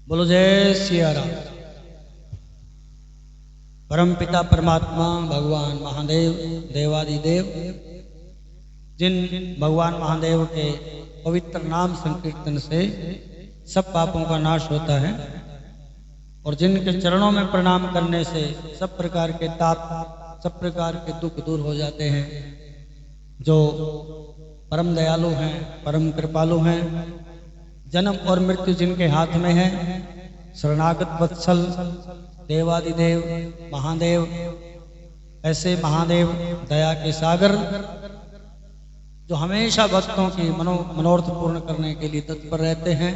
बोलो जय सिया राम। परम पिता परमात्मा भगवान महादेव देवादिदेव, जिन भगवान महादेव के पवित्र नाम संकीर्तन से सब पापों का नाश होता है और जिनके चरणों में प्रणाम करने से सब प्रकार के ताप, सब प्रकार के दुख दूर हो जाते हैं, जो परम दयालु हैं, परम कृपालु हैं, जन्म और मृत्यु जिनके हाथ में है, शरणागत वत्सल देवादिदेव महादेव, ऐसे महादेव दया के सागर जो हमेशा भक्तों की मनोरथ पूर्ण करने के लिए तत्पर रहते हैं,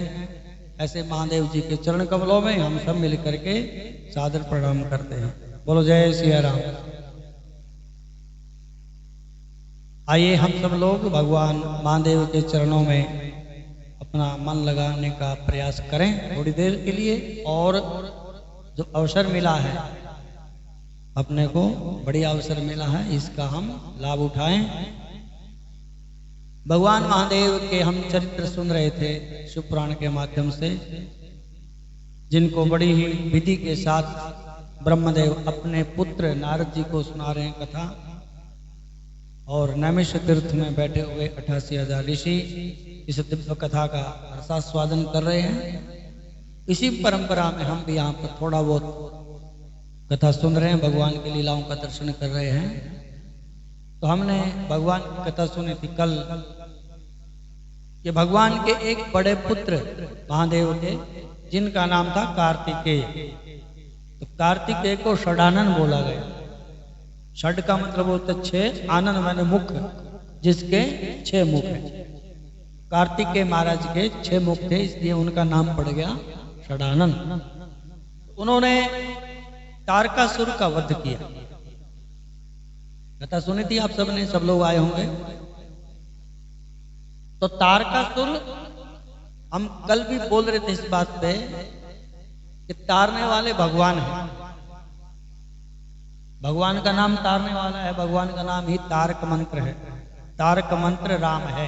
ऐसे महादेव जी के चरण कमलों में हम सब मिल करके सादर प्रणाम करते हैं। बोलो जय सिया राम। आइए हम सब लोग भगवान महादेव के चरणों में अपना मन लगाने का प्रयास करें थोड़ी देर के लिए, और जो अवसर मिला है अपने को, बढ़िया अवसर मिला है, इसका हम लाभ उठाएं। भगवान महादेव के हम चरित्र सुन रहे थे शिव पुराण के माध्यम से, जिनको बड़ी ही विधि के साथ ब्रह्मदेव अपने पुत्र नारद जी को सुना रहे हैं कथा, और नैमिष तीर्थ में बैठे हुए 88,000 ऋषि इस दिव्य कथा का रसास्वादन कर रहे हैं। इसी परंपरा में हम भी यहाँ पर थोड़ा बहुत कथा सुन रहे हैं, भगवान की लीलाओं का दर्शन कर रहे हैं। तो हमने भगवान की कथा सुनी थी कल कि भगवान के एक बड़े पुत्र महादेव के, जिनका नाम था कार्तिकेय। तो कार्तिकेय को षडानन बोला गया। षड का मतलब होता है 6, आनंद माने मुख, जिसके 6 मुख हैं। कार्तिकेय महाराज के 6 मुख थे, इसलिए उनका नाम पड़ गया षडानन। उन्होंने तारकासुर का वध किया। कथा सुनी थी आप सबने, सब लोग आए होंगे। तो तारकासुर, हम कल भी बोल रहे थे इस बात पे कि तारने वाले भगवान हैं। भगवान का नाम तारने वाला है, भगवान का नाम ही तारक मंत्र है। तारक मंत्र राम है।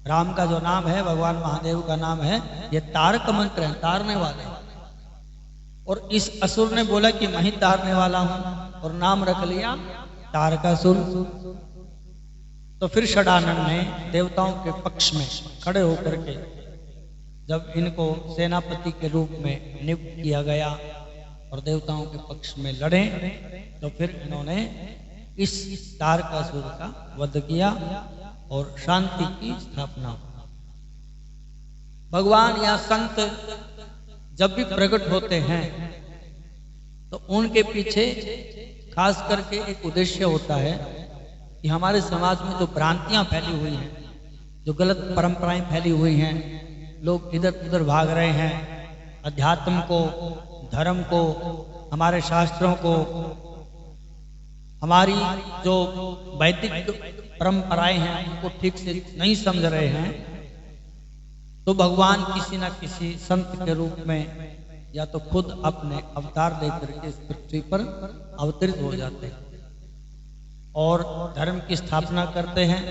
राम का जो नाम है, भगवान महादेव का नाम है, ये तारक मंत्र है, तारने वाले। और इस असुर ने बोला कि मैं ही तारने वाला हूं, और नाम रख लिया तारकासुर। तो फिर षडानन ने देवताओं के पक्ष में खड़े होकर के, जब इनको सेनापति के रूप में नियुक्त किया गया और देवताओं के पक्ष में लड़े, तो फिर इन्होंने इस तारकासुर का वध किया और शांति की स्थापना। भगवान या संत जब भी प्रकट होते हैं तो उनके पीछे खास करके एक उद्देश्य होता है कि हमारे समाज में जो भ्रांतियां फैली हुई हैं, जो गलत परंपराएं फैली हुई हैं, लोग इधर उधर भाग रहे हैं, अध्यात्म को, धर्म को, हमारे शास्त्रों को, हमारी जो वैदिक परंपराएं हैं उनको ठीक से नहीं समझ रहे हैं, तो भगवान किसी न किसी संत के रूप में या तो खुद अपने अवतार लेकर के इस पृथ्वी पर अवतरित हो जाते हैं और धर्म की स्थापना करते हैं।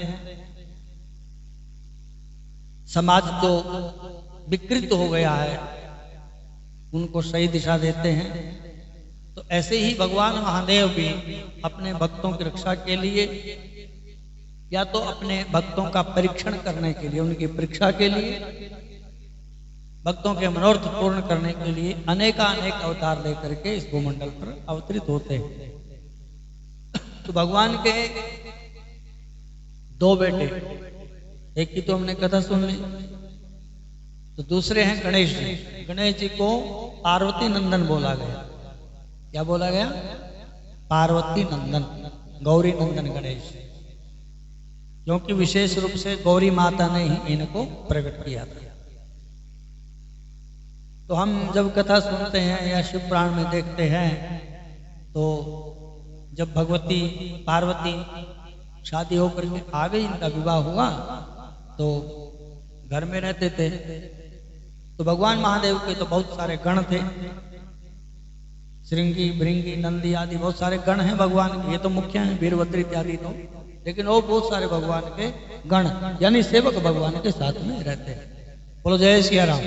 समाज जो विकृत हो गया है उनको सही दिशा देते हैं। तो ऐसे ही भगवान महादेव भी अपने भक्तों की रक्षा के लिए या तो अपने भक्तों का परीक्षण करने के लिए, उनकी परीक्षा के लिए, भक्तों के मनोरथ पूर्ण करने के लिए अनेकानेक अवतार लेकर के इस भूमंडल पर अवतरित होते हैं। तो भगवान के 2 बेटे, एक की तो हमने कथा सुन ली, तो दूसरे हैं गणेश जी। गणेश जी को पार्वती नंदन बोला गया। क्या बोला गया? पार्वती नंदन, गौरी नंदन गणेश, क्योंकि विशेष रूप से गौरी माता ने ही इनको प्रकट किया था। तो हम जब कथा सुनते हैं या शिव पुराण में देखते हैं, तो जब भगवती पार्वती शादी होकर के आ गई, इनका विवाह हुआ, तो घर में रहते थे। तो भगवान महादेव के तो बहुत सारे गण थे, श्रृंगी, भृंगी, नंदी आदि बहुत सारे गण हैं भगवान के। ये तो मुख्य हैं, वीरभद्र इत्यादि तो, लेकिन वो बहुत सारे भगवान के गण यानी सेवक भगवान के साथ में रहते हैं। बोलो जय सिया राम।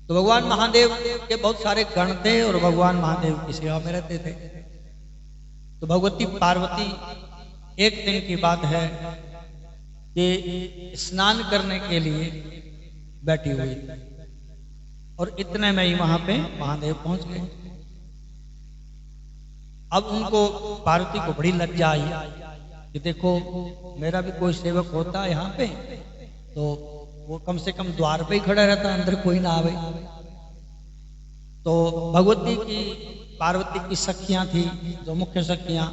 तो भगवान महादेव के बहुत सारे गण थे और भगवान महादेव की सेवा में रहते थे। तो भगवती पार्वती एक दिन की बात है कि स्नान करने के लिए बैठी हुई और इतने में ही वहां पे महादेव पहुंच गए। अब उनको पार्वती को बड़ी लज्जा आई कि देखो मेरा भी कोई सेवक होता यहाँ पे तो वो कम से कम द्वार पे ही खड़ा रहता, अंदर कोई ना आवे। तो भगवती की पार्वती की सखियां थी, जो मुख्य सखियां,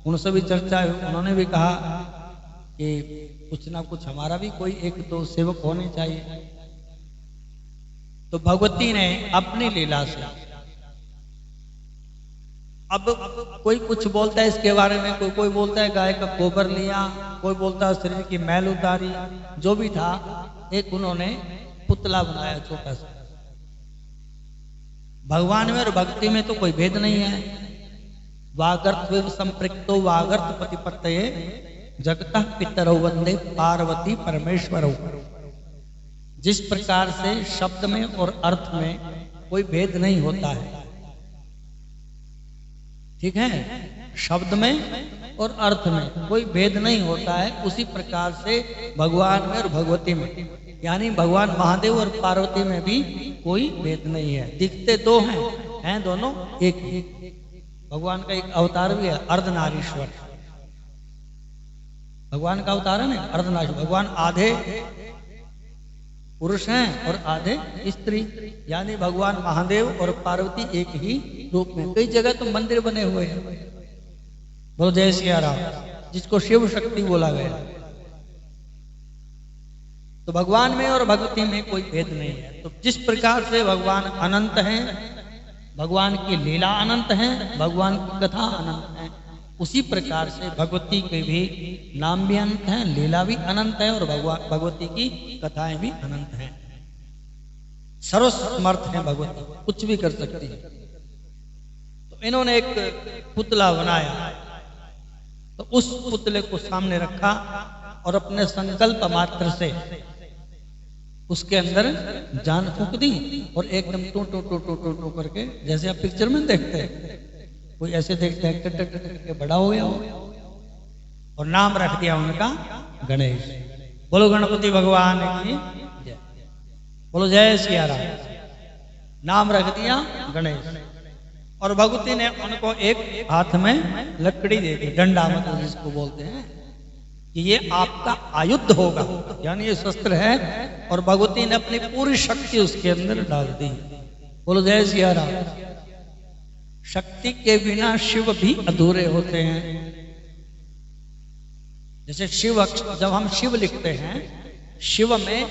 उनसे भी चर्चा हुई। उन्होंने भी कहा कि कुछ ना कुछ हमारा भी कोई एक दो सेवक होने चाहिए। तो भगवती ने अपनी लीला से, अब कोई कुछ बोलता है इसके बारे में, कोई बोलता है गाय का गोबर लिया, कोई बोलता है शरीर की मैल उतारी, जो भी था एक उन्होंने पुतला बनाया छोटा सा। भगवान में और भक्ति में तो कोई भेद नहीं है। वागर्थ संपृक्तो वागर्थ प्रतिपत्तये जगतः पितरौ वंदे पार्वती परमेश्वरौ। जिस प्रकार से शब्द में और अर्थ में कोई भेद नहीं होता है, ठीक है, शब्द में और अर्थ में कोई भेद नहीं होता है, उसी प्रकार से भगवान में और भगवती में, यानी भगवान महादेव और पार्वती में भी कोई भेद नहीं है। दिखते दो हैं दोनों एक ही। भगवान का एक अवतार भी है अर्धनारीश्वर, भगवान का अवतार है ना अर्धनारीश्वर। भगवान आधे पुरुष हैं और आधे स्त्री, यानी भगवान महादेव और पार्वती एक ही रूप में। कई जगह तो मंदिर बने हुए हैं, बोलो जय सिया राम, जिसको शिव शक्ति बोला गया। तो भगवान में और भगवती में कोई भेद नहीं है। तो जिस प्रकार से भगवान अनंत हैं, भगवान की लीला अनंत है, भगवान की कथा अनंत है, उसी प्रकार से भगवती के भी नाम भी अनंत हैं, लीला भी अनंत है और भगवती की कथाएं भी अनंत हैं। सर्वसमर्थ है भगवती, कुछ भी कर सकती है। तो इन्होंने एक पुतला बनाया, तो उस पुतले को सामने रखा और अपने संकल्प मात्र से उसके अंदर जान फूंक दी और एकदम टू टू टू टू टू टू करके, जैसे आप पिक्चर में देखते हैं, कोई ऐसे देखते हैं टक टक टक करके बड़ा हो गया और नाम रख दिया उनका गणेश। बोलो गणपति भगवान की जय, बोलो जय सिया राम। नाम रख दिया गणेश। और भगवती ने उनको एक हाथ में लकड़ी दे दी, डंडा मतलब जिसको बोलते हैं, कि ये आपका आयुध होगा, यानी ये शस्त्र है। और भगवती ने अपनी पूरी शक्ति उसके अंदर डाल दी। बोलो जय सिया राम। शक्ति के बिना शिव भी अधूरे होते हैं। जैसे शिव, जब हम शिव लिखते हैं, शिव में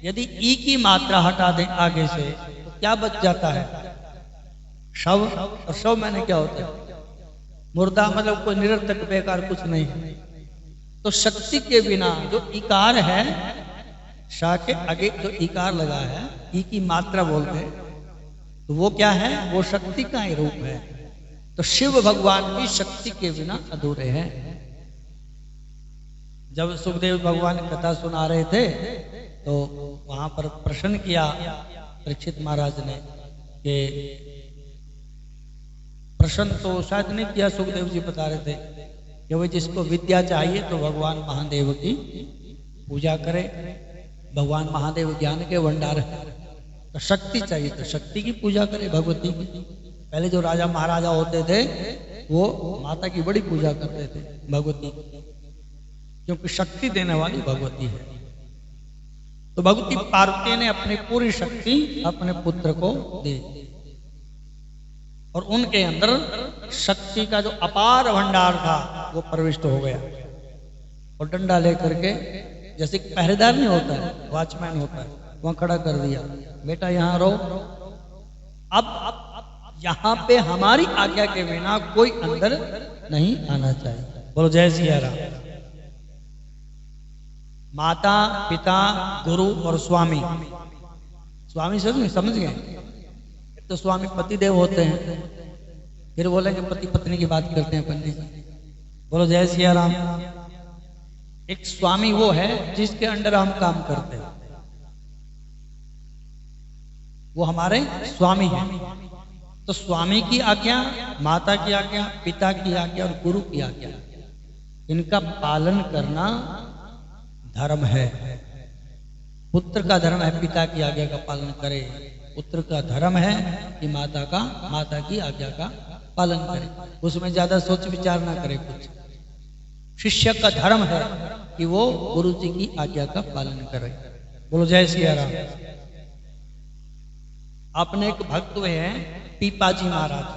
यदि ई की मात्रा हटा दें आगे से तो क्या बच जाता है? शव। और शव मैंने क्या होता है? मुर्दा, मतलब कोई निरर्थक बेकार कुछ नहीं है। तो शक्ति के बिना जो इकार है, शा के आगे जो इकार लगा है, ई की मात्रा बोलते हैं, तो वो क्या है? वो शक्ति का ही रूप है। तो शिव भगवान भी शक्ति के बिना अधूरे हैं। जब सुखदेव भगवान कथा सुना रहे थे तो वहां पर प्रश्न किया परीक्षित महाराज ने, कि प्रश्न तो शायद नहीं किया, सुखदेव जी बता रहे थे कि वो जिसको विद्या चाहिए तो भगवान महादेव की पूजा करे। भगवान महादेव ज्ञान के भंडार है। तो शक्ति चाहिए तो शक्ति की पूजा करे, भगवती की। पहले जो राजा महाराजा होते थे वो माता की बड़ी पूजा करते थे, भगवती की, क्योंकि शक्ति देने वाली भगवती है। तो भगवती पार्वती ने अपनी पूरी शक्ति अपने पुत्र को दी और उनके अंदर शक्ति का जो अपार भंडार था वो प्रविष्ट हो गया। और डंडा लेकर के, जैसे पहरेदार नहीं होता है, वॉचमैन होता है, वहां खड़ा कर दिया, बेटा यहां रहो। अब यहां पे हमारी आज्ञा के बिना कोई अंदर नहीं आना चाहिए। बोलो जय सिया राम। माता, पिता, गुरु और स्वामी। स्वामी समझ गए? तो स्वामी पतिदेव होते हैं, फिर बोलेंगे पति पत्नी की बात करते हैं पंडित जी। बोलो जय सिया राम। एक स्वामी वो है जिसके अंडर हम काम करते हैं। वो हमारे स्वामी हैं। तो स्वामी की आज्ञा, माता की आज्ञा, पिता की आज्ञा और गुरु की आज्ञा, इनका पालन करना धर्म है। पुत्र का धर्म है पिता की आज्ञा का पालन करे, पुत्र का धर्म है कि माता की आज्ञा का पालन करे, उसमें ज्यादा सोच विचार ना करे कुछ। शिष्य का धर्म है कि वो गुरु जी की आज्ञा का पालन करे। बोलो जय सिया राम। आपने एक भक्त हुए हैं पीपाजी महाराज,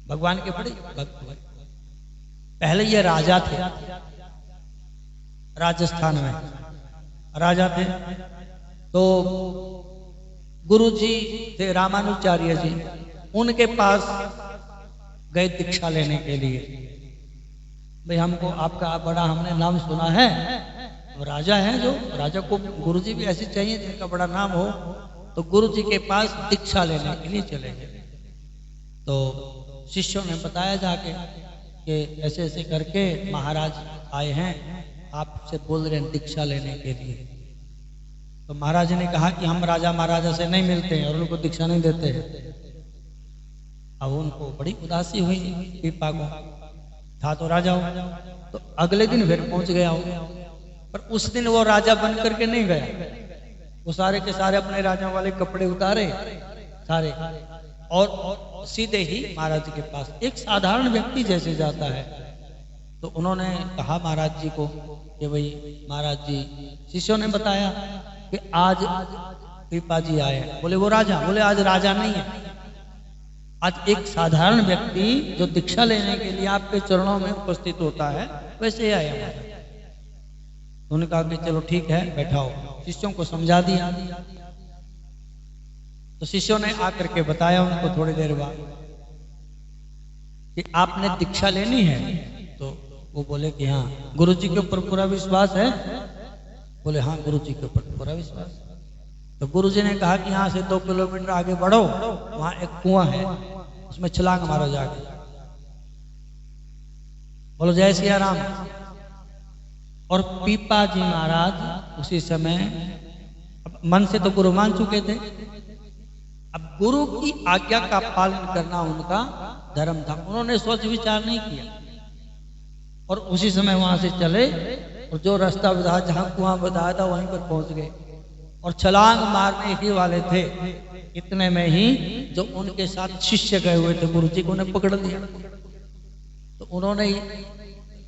भगवान के बड़े भक्त हुए। पहले ये राजा थे, राजस्थान में राजा थे। तो गुरु जी थे रामानुचार्य जी, उनके पास गए दीक्षा लेने के लिए। भाई हमको आपका बड़ा हमने नाम सुना है, राजा है, जो राजा को गुरु जी भी ऐसे चाहिए जिनका बड़ा नाम हो। तो गुरु जी के पास दीक्षा लेने के लिए चले गए। तो शिष्यों ने बताया जाके कि ऐसे ऐसे करके महाराज आए हैं, आपसे बोल रहे हैं दीक्षा लेने के लिए। तो महाराज ने कहा कि हम राजा महाराजा से नहीं मिलते हैं और उनको दीक्षा नहीं देते हैं। अब उनको बड़ी उदासी हुई पीपा को, था तो राजा हो। तो अगले दिन फिर पहुंच गया हो, पर उस दिन वो राजा बन करके नहीं गया। वो सारे के सारे अपने राजा वाले कपड़े उतारे सारे और सीधे ही महाराज के पास, एक साधारण व्यक्ति जैसे जाता है। तो उन्होंने कहा महाराज जी को कि भाई महाराज जी, शिष्यों ने बताया कि आज कृपा जी आए हैं। बोले वो राजा? बोले आज राजा नहीं है, आज एक साधारण व्यक्ति जो दीक्षा लेने के लिए आपके चरणों में उपस्थित होता है वैसे आए हैं। उन्होंने कहा कि चलो ठीक है बैठाओ, शिष्यों को समझा दिया। तो शिष्यों ने आकर के बताया उनको थोड़ी देर बाद कि आपने दीक्षा लेनी है। तो वो बोले कि हाँ। गुरु जी के ऊपर पूरा विश्वास है? बोले हाँ गुरु जी के ऊपर पूरा विश्वास। तो गुरु जी ने कहा कि यहाँ से 2 किलोमीटर आगे बढ़ो, वहां एक कुआं है, उसमें छलांग मारो जाके। बोलो जय सिया राम। और पीपा जी महाराज उसी समय, अब मन से तो गुरु मान चुके थे, अब गुरु की आज्ञा का पालन करना उनका धर्म था। उन्होंने सोच विचार नहीं किया और उसी समय वहां से चले और जो रास्ता बताया, जहां कुआं बताया था वहीं पर पहुंच गए और छलांग मारने ही वाले थे। इतने में ही जो उनके साथ शिष्य गए हुए थे गुरु जी को उन्हें पकड़ लिया। तो उन्होंने,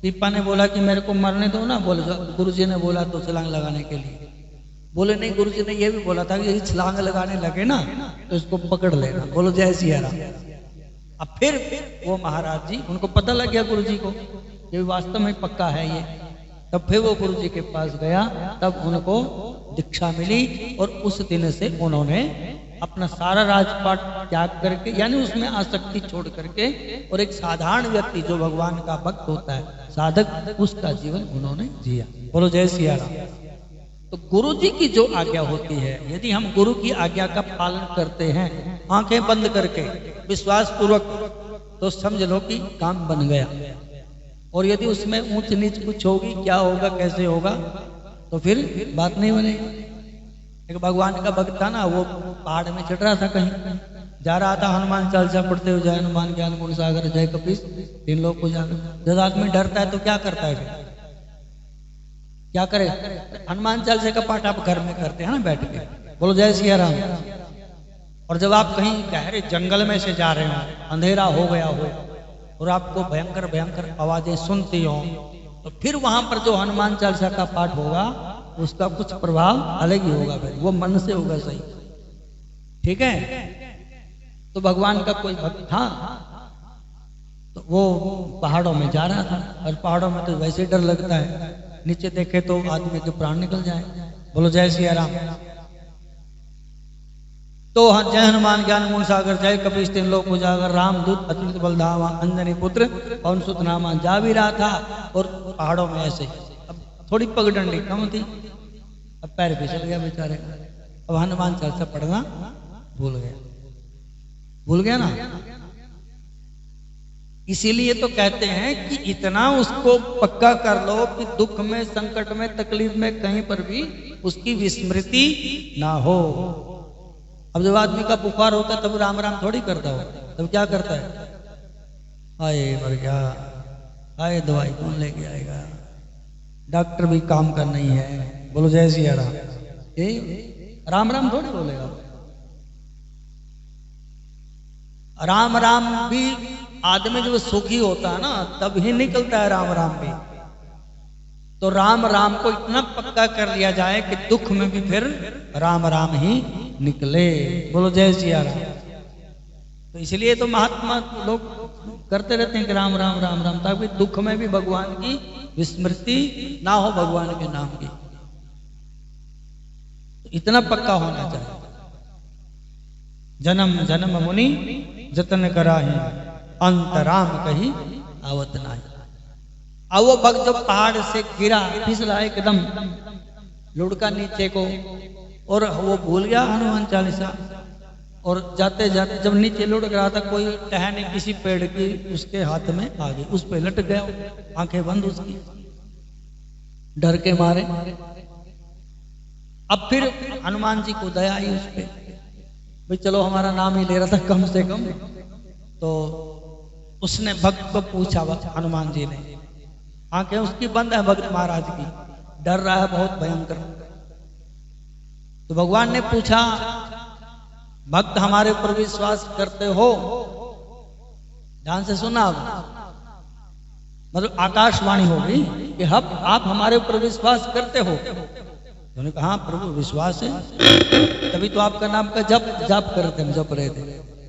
पीपा ने बोला कि मेरे को मरने दो ना। बोले गुरु जी ने बोला तो छलांग लगाने के लिए। बोले नहीं, गुरु जी ने यह भी बोला था कि यदि छलांग लगाने लगे ना तो इसको पकड़ लेना। बोलो जय सिया राम। अब फिर वो महाराज जी, उनको पता लग गया गुरु जी को ये वास्तव में पक्का है ये। तब फिर वो गुरु जी के पास गया, तब उनको दीक्षा मिली और उस दिन से उन्होंने अपना सारा राजपाट त्याग करके, यानी उसमें आसक्ति छोड़ करके, और एक साधारण व्यक्ति जो भगवान का भक्त होता है, साधक, उसका जीवन उन्होंने जिया। बोलो जय सिया राम। तो गुरु जी की जो आज्ञा होती है, यदि हम गुरु की आज्ञा का पालन करते हैं आंखें बंद करके विश्वास पूर्वक, तो समझ लो कि काम बन गया। और यदि उसमें ऊंच नीच कुछ होगी, क्या होगा कैसे होगा, तो फिर बात नहीं बनेगी। एक भगवान का भक्त था ना, वो पहाड़ में चढ़ रहा था, कहीं जा रहा था, हनुमान चालीसा पढ़ते हुए, जय हनुमान ज्ञान गुण सागर जय कपीस 3 लोग को जाकर। जब आदमी डरता है तो क्या करता है, फिर क्या करे? हनुमान चालीसा का पाठ आप घर में करते हैं ना बैठ के। बोलो जय सिया राम। और जब आप कहीं गहरे जंगल में से जा रहे हो, अंधेरा हो गया हो और आपको भयंकर भयंकर आवाजें सुनती हो, तो फिर वहां पर जो हनुमान चालीसा का पाठ होगा उसका कुछ प्रभाव अलग ही होगा, फिर वो मन से होगा। सही, ठीक है। तो भगवान का कोई भक्त था, तो वो पहाड़ों में जा रहा था, और पहाड़ों में तो वैसे डर लगता है, नीचे देखे तो आदमी के प्राण निकल जाए। बोलो जय सिया राम। तो जय हनुमान ज्ञान गुण सागर जय कपीस 3 लोक उजागर, राम दूत अतुलित बलधामा, अंजनी पुत्र पवन सुत नामा। जा भी रहा था और पहाड़ों में ऐसे, अब थोड़ी पगडंडी कम थी, अब पैर फिसल गया बेचारे। अब हनुमान चालीसा पढ़ना भूल गया ना। इसीलिए तो कहते हैं कि इतना उसको पक्का कर लो कि दुख में, संकट में, तकलीफ में कहीं पर भी उसकी विस्मृति ना हो। अब जब आदमी का बुखार होता है तब राम राम थोड़ी करता हो, तब क्या करता है, आए मर गया, आए दवाई कौन लेके आएगा, डॉक्टर भी काम का नहीं है, बोलो जय सिया राम। राम राम थोड़ी बोलेगा। राम राम भी आदमी जब सुखी होता है ना तब ही निकलता है राम राम भी। तो राम राम को इतना पक्का कर लिया जाए कि दुख में भी फिर राम राम ही निकले, बोलो जय सिया राम। तो इसलिए तो महात्मा लोग करते रहते हैं कि राम राम राम राम, ताकि दुख में भी भगवान की विस्मृति ना हो, भगवान के नाम की। तो इतना पक्का होना चाहिए। जन्म जन्म मुनि जतन कराही, अंतराम कही आवत नाही। अब वो भक्त जब पहाड़ से गिरा, फिसला एकदम, लुढ़का नीचे को, और वो भूल गया हनुमान चालीसा। और जाते जाते जब नीचे लुढ़क रहा था, कोई टहनी किसी पेड़ की उसके हाथ में आ गई, उस पे लटक गया, आंखें बंद उसकी, डर के मारे। अब फिर हनुमान जी को दया आई उस पे, भाई चलो हमारा नाम ही ले रहा था कम से कम। तो उसने भक्त को पूछा, हनुमान जी ने, आंखें उसकी बंद है भक्त महाराज की, डर रहा है बहुत भयंकर। तो भगवान ने पूछा, भक्त हमारे ऊपर विश्वास करते हो? ध्यान से सुना, मतलब आकाशवाणी हो गई कि आप हमारे ऊपर विश्वास करते हो? उन्होंने कहा हाँ प्रभु विश्वास है, तभी तो आपका नाम का जप कर रहे थे, जप रहे थे,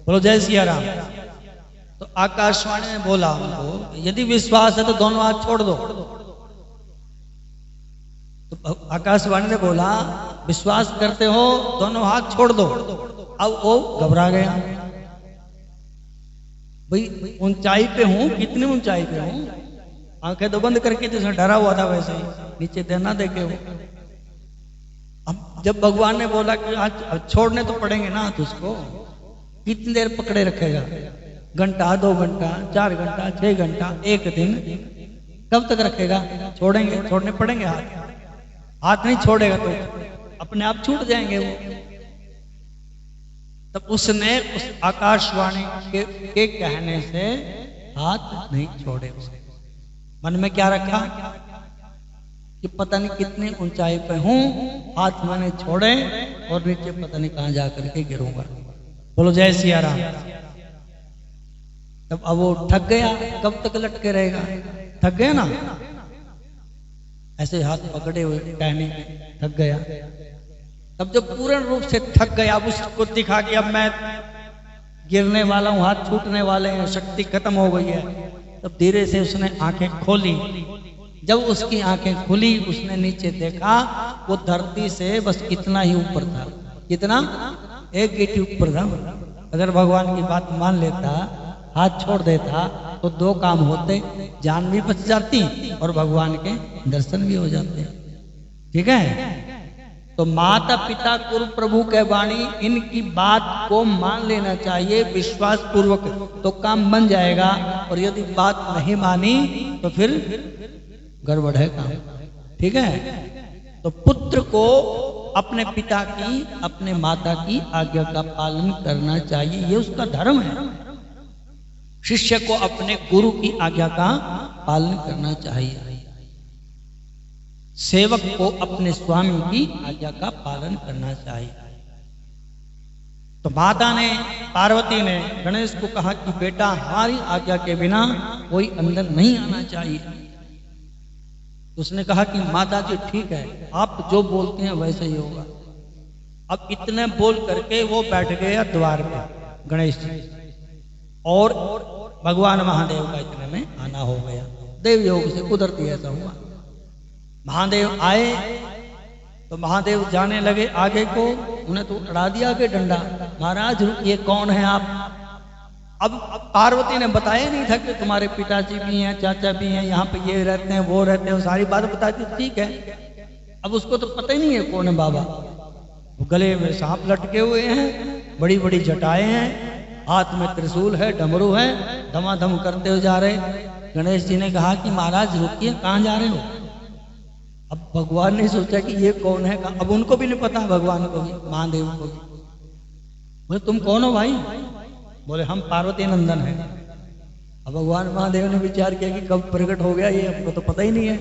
बोलो जय सिया राम। तो आकाशवाणी ने बोला उनको, यदि विश्वास है तो दोनों हाथ छोड़ दो। तो आकाशवाणी ने बोला, विश्वास करते हो, दोनों हाथ छोड़ दो। अब वो घबरा गया, भाई ऊंचाई पे हूं, कितनी ऊंचाई पे हूं, आंखें तो बंद करके जैसे डरा हुआ था वैसे ही, नीचे देना देखे वो। अब जब भगवान ने बोला कि आज छोड़ने तो पड़ेंगे ना, तो उसको कितनी देर पकड़े रखेगा? घंटा, 2 घंटा, 4 घंटा, 6 घंटा, 1 दिन, कब तक रखेगा? छोड़ेंगे, छोड़ने पड़ेंगे हाथ नहीं छोड़ेगा तो अपने आप छूट जाएंगे वो। तब उसने उस आकाशवाणी के कहने से हाथ नहीं छोड़े। उसने मन में क्या रखा कि पता नहीं कितनी ऊंचाई पे हूं, हाथ मैंने छोड़े और नीचे पता नहीं कहां जाकर के गिरूंगा, बोलो जय सिया राम। तब अब वो थक गया, कब तक लटके रहेगा? थक गया ना, ऐसे हाथ पकड़े हुए कहने के, थक गया। तब जब पूर्ण रूप से थक गया, अब उसको दिखा कि अब मैं गिरने वाला हूं, हाथ छूटने वाले हैं, शक्ति खत्म हो गई है। तब धीरे से उसने आंखें खोली। जब उसकी आंखें खुली, उसने नीचे देखा, वो धरती से बस इतना ही ऊपर था। कितना? 1 गिट्टी ऊपर था। अगर भगवान की बात मान लेता, हाथ छोड़ देता, तो 2 काम होते, जान भी बच जाती और भगवान के दर्शन भी हो जाते। ठीक है? तो माता पिता गुरु प्रभु के वाणी, इनकी बात को मान लेना चाहिए विश्वास पूर्वक, तो काम बन जाएगा। और यदि बात नहीं मानी तो फिर गड़बड़ है काम। ठीक है? तो पुत्र को अपने पिता की, अपने माता की आज्ञा का पालन करना चाहिए, ये उसका धर्म है। शिष्य को अपने गुरु की आज्ञा का पालन करना चाहिए। सेवक को अपने स्वामी की आज्ञा का पालन करना चाहिए। तो माता ने, पार्वती ने गणेश को कहा कि बेटा हमारी आज्ञा के बिना कोई अंदर नहीं आना चाहिए। उसने कहा कि माता जी ठीक है, आप जो बोलते हैं वैसे ही होगा। अब इतने बोल करके वो बैठ गया द्वार पे, गणेश जी, और भगवान महादेव का इतने में आना हो गया। देव योग से कुदरती ऐसा हुआ। महादेव आए तो महादेव जाने लगे आगे को, उन्हें तो उड़ा दिया आगे डंडा, महाराज रुकिए, कौन है आप? अब पार्वती ने बताया नहीं था कि तुम्हारे पिताजी भी हैं, चाचा भी हैं, यहाँ पे ये रहते हैं, वो रहते हैं, सारी बात बता दी, ठीक है। अब उसको तो पता ही नहीं है कौन है बाबा। गले में सांप लटके हुए हैं, बड़ी बड़ी जटाएं हैं, हाथ में त्रिशूल है, डमरू है, धमाधम करते हुए जा रहे। गणेश जी ने कहा कि महाराज रुकिए, कहाँ जा रहे हो? अब भगवान ने सोचा कि ये कौन है, अब उनको भी नहीं पता, भगवान को भी, महादेव को भी। बोले तुम कौन हो भाई? बोले हम पार्वती नंदन हैं। अब भगवान महादेव ने विचार किया कि कब प्रकट हो गया, ये हमको तो पता ही नहीं है।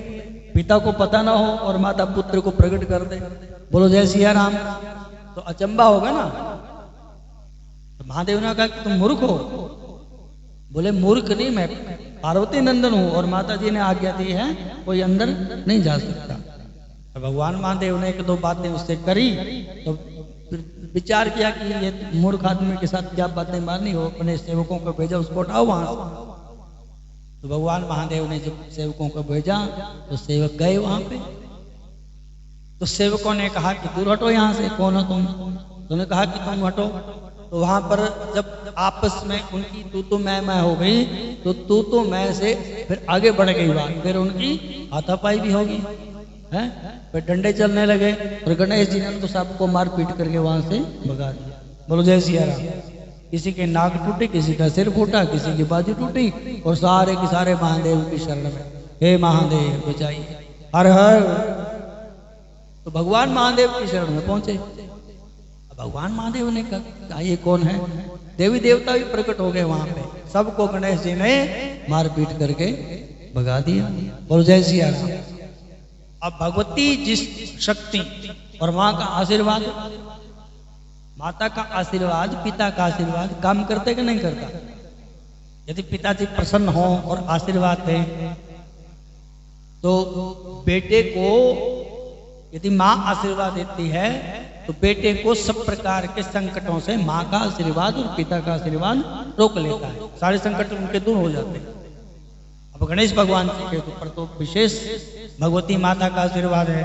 पिता को पता ना हो और माता पुत्र को प्रकट कर दे, बोलो जय सिया राम, तो अचंबा होगा ना। तो महादेव ने कहा कि तुम मूर्ख हो। बोले मूर्ख नहीं, मैं पार्वती नंदन हूं और माता जी ने आज्ञा दी है कोई अंदर नहीं जा सकता। तो भगवान महादेव ने एक दो बातें उससे करी, तो फिर विचार किया कि ये मूर्ख आदमी के साथ क्या बातें मारनी हो, अपने सेवकों को भेजा, उसको उठाओ वहां से। तो भगवान महादेव ने जब सेवकों को भेजा तो सेवक गए वहां पे। तो सेवकों ने कहा कि दूर हटो यहाँ से, कौन हो तुम? तो उन्होंने कहा कि तुम हटो। तो वहां पर जब आपस में उनकी तू मैं हो गई, तो तू मैं से फिर आगे बढ़ गई बात, फिर उनकी हाथापाई भी होगी, है? फिर डंडे चलने लगे और गणेश जी ने तो सबको मार पीट करके वहां से भगा दिया। बोलो जय सिया राम। किसी के नाक टूटे, किसी का सिर फूटा, किसी की बाजू टूटी, और सारे के सारे महादेव की शरण में, हे महादेव बचाइए, हर हर। तो भगवान महादेव की शरण में पहुंचे। भगवान महादेव ने कहा ये कौन है? देवी देवता भी प्रकट हो गए वहां पे, सबको गणेश जी ने मार पीट करके भगा दिया। बोलो जय सिया राम। अब भगवती जिस शक्ति और माँ का आशीर्वाद, माता का आशीर्वाद, पिता का आशीर्वाद काम करते कि नहीं करता? यदि पिताजी प्रसन्न हो और आशीर्वाद दें तो बेटे को, यदि माँ आशीर्वाद देती है तो बेटे को सब प्रकार के संकटों से माँ का आशीर्वाद और पिता का आशीर्वाद रोक लेता है, सारे संकट उनके दूर हो जाते हैं। अब गणेश भगवान के ऊपर तो विशेष भगवती माता का आशीर्वाद है,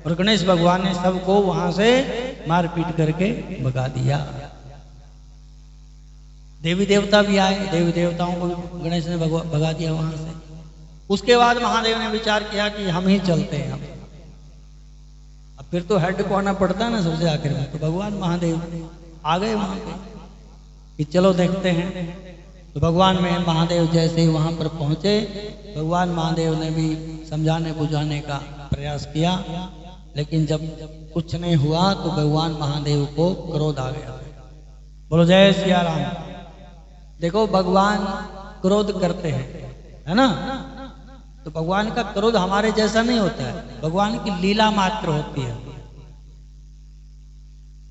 और गणेश भगवान ने सबको वहां से मार पीट करके भगा दिया। देवी देवता भी आए, देवी देवताओं को गणेश ने भगा दिया वहां से। उसके बाद महादेव ने विचार किया कि हम ही चलते हैं। अब फिर तो हेड को आना पड़ता है ना सबसे आखिर में, तो भगवान महादेव आ गए वहां पे कि चलो देखते हैं। तो भगवान में महादेव जैसे ही वहां पर पहुंचे, भगवान महादेव ने भी समझाने बुझाने का प्रयास किया, लेकिन जब कुछ नहीं हुआ तो भगवान महादेव को क्रोध आ गया। बोलो जय सिया राम। देखो भगवान क्रोध करते हैं, है ना? तो भगवान का क्रोध हमारे जैसा नहीं होता है, भगवान की लीला मात्र होती है।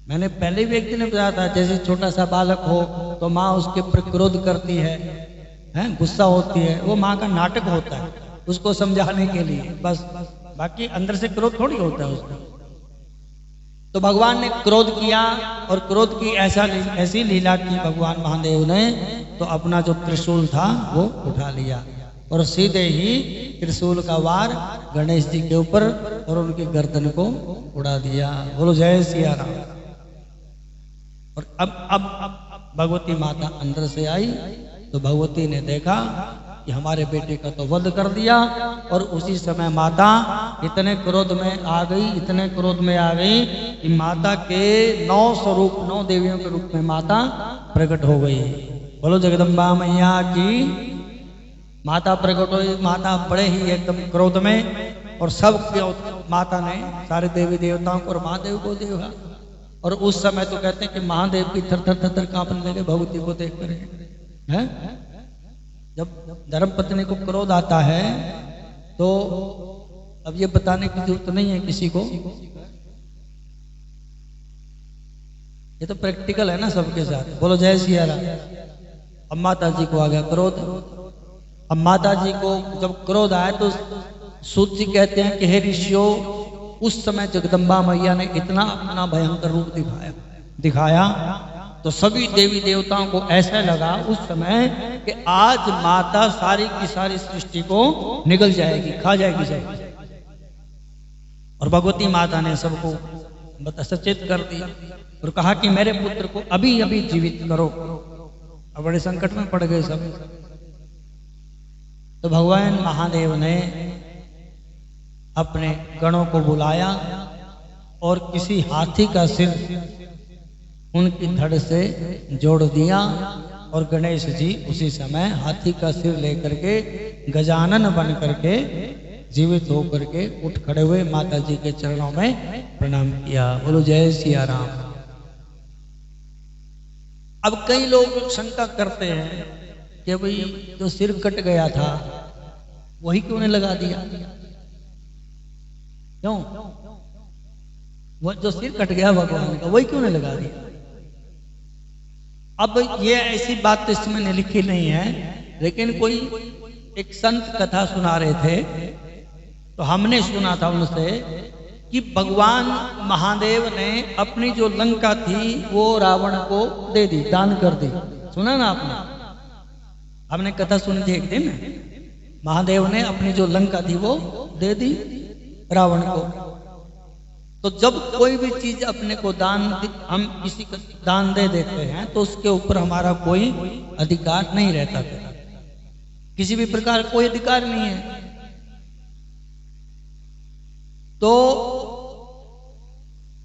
मैंने पहले भी एक दिन बताया था, जैसे छोटा सा बालक हो तो माँ उसके ऊपर क्रोध करती है, गुस्सा होती है, वो माँ का नाटक होता है उसको समझाने के लिए, बस बाकी अंदर से क्रोध थोड़ी होता है उसका। तो भगवान ने क्रोध किया और क्रोध की ऐसी लीला की भगवान महादेव ने, तो अपना जो त्रिशूल था वो उठा लिया और सीधे ही त्रिशूल का वार गणेश जी के ऊपर और उनकी गर्दन को उड़ा दिया। बोलो जय सिया राम। और अब भगवती माता अंदर से आई, तो भगवती ने देखा कि हमारे बेटे का तो वध कर दिया, और उसी समय माता इतने क्रोध में आ गई, इतने क्रोध में आ गई कि माता के 9 स्वरूप, 9 देवियों के रूप में माता प्रकट हो गई। बोलो जगदम्बा मैया की। माता प्रकट हुई, माता बड़े ही एकदम क्रोध में, और सब माता ने सारे देवी देवताओं को और महादेव को देखा। और उस समय तो कहते हैं कि महादेव की थर थर थर थर कांपने लगे भगवती को देख कर, हैं? जब धर्मपत्नी को क्रोध आता है तो अब ये बताने की जरूरत नहीं है किसी को, ये तो प्रैक्टिकल है ना सबके साथ। बोलो जय सिया राम। अब माता जी को आ गया क्रोध। अब माता जी को जब क्रोध आया तो सूत जी कहते हैं कि हे ऋषियों, उस समय जगदम्बा मैया ने इतना अपना भयंकर रूप दिखाया तो सभी देवी देवताओं को ऐसा लगा उस समय कि आज माता सारी की सारी सृष्टि को निगल जाएगी, खा जाएगी। और भगवती माता ने सबको सचेत कर दिया और कहा कि मेरे पुत्र को अभी अभी जीवित करो। अब बड़े संकट में पड़ गए सब। तो भगवान महादेव ने अपने गणों को बुलाया और किसी हाथी का सिर उनकी धड़ से जोड़ दिया, और गणेश जी उसी समय हाथी का सिर लेकर के गजानन बन करके जीवित होकर के उठ खड़े हुए, माता जी के चरणों में प्रणाम किया। बोलो जय सिया राम। अब कई लोग शंका करते हैं कि भाई जो सिर कट गया था वही क्यों नहीं लगा दिया? क्यों? वो जो सिर कट गया भगवान का वही क्यों नहीं लगा दिया? अब ये ऐसी बात तो इसमें नहीं लिखी नहीं है, लेकिन कोई एक संत कथा सुना रहे थे तो हमने सुना था उनसे कि भगवान महादेव ने अपनी जो लंका थी वो रावण को दे दी, दान कर दी। सुना ना आपने? हमने कथा सुनी थी एक दिन, महादेव ने अपनी जो लंका थी वो दे दी रावण को। तो जब कोई भी चीज अपने को दान, हम किसी को दान दे देते हैं तो उसके ऊपर हमारा कोई अधिकार नहीं रहता, किसी भी प्रकार कोई अधिकार नहीं है। तो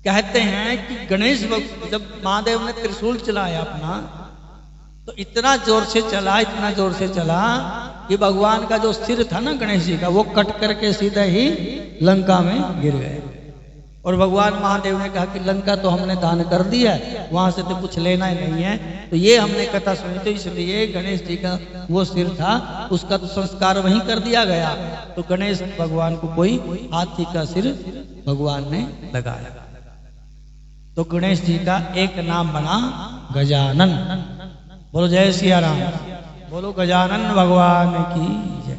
कहते हैं कि गणेश जब महादेव ने त्रिशूल चलाया अपना तो इतना जोर से चला, इतना जोर से चला कि भगवान का जो सिर था ना गणेश जी का, वो कट करके सीधे ही लंका में गिर गए। और भगवान महादेव ने कहा कि लंका तो हमने दान कर दिया है, वहां से तो कुछ लेना ही नहीं है। तो ये हमने कथा सुनी थी, इसलिए गणेश जी का वो सिर था उसका तो संस्कार वहीं कर दिया गया। तो गणेश भगवान को कोई हाथी का सिर भगवान ने लगाया। तो गणेश जी का एक नाम बना गजानन। बोलो जय सिया राम। बोलो गजानन भगवान की जय।